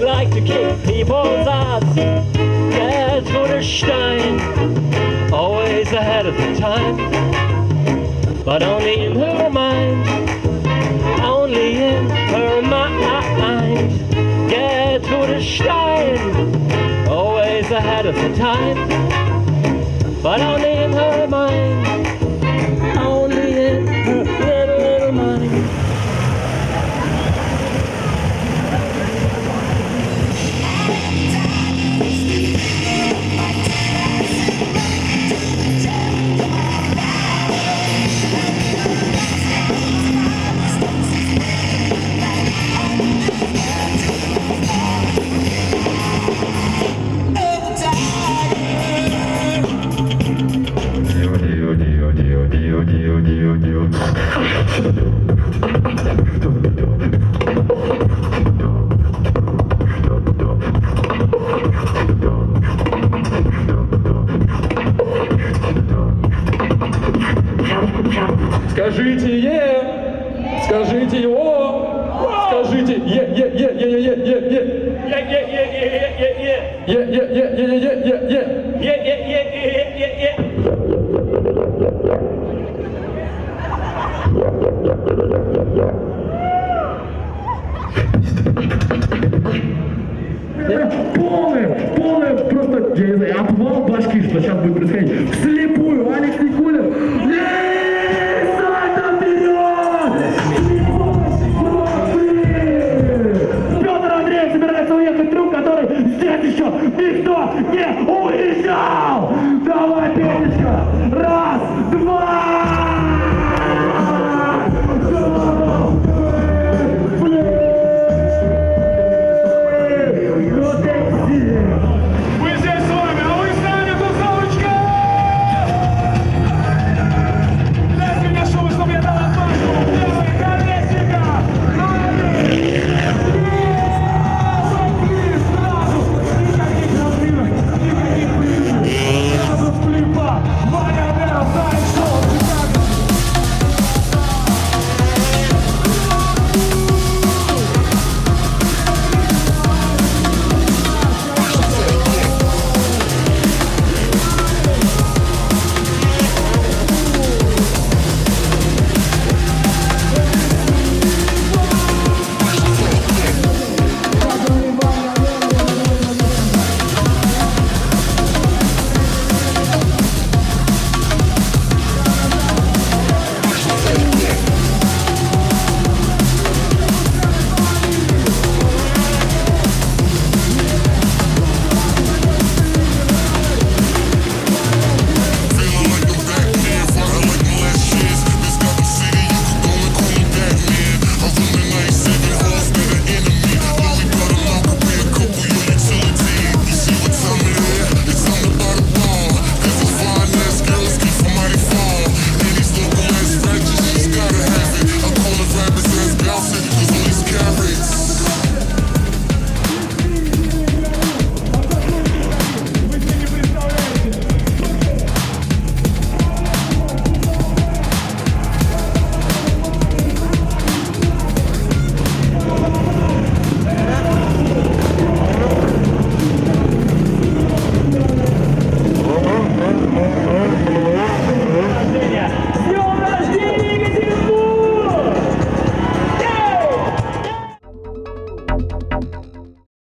like to kick people's ass. Gertrude Stein, always ahead of the time, but only in her mind, only in her mind. Gertrude Stein, always ahead of the time, but only in her mind, only in her little mind. Скажите «е», скажите «о», скажите «е». Полный, просто, я не знаю, обвал башки, что сейчас будет происходить.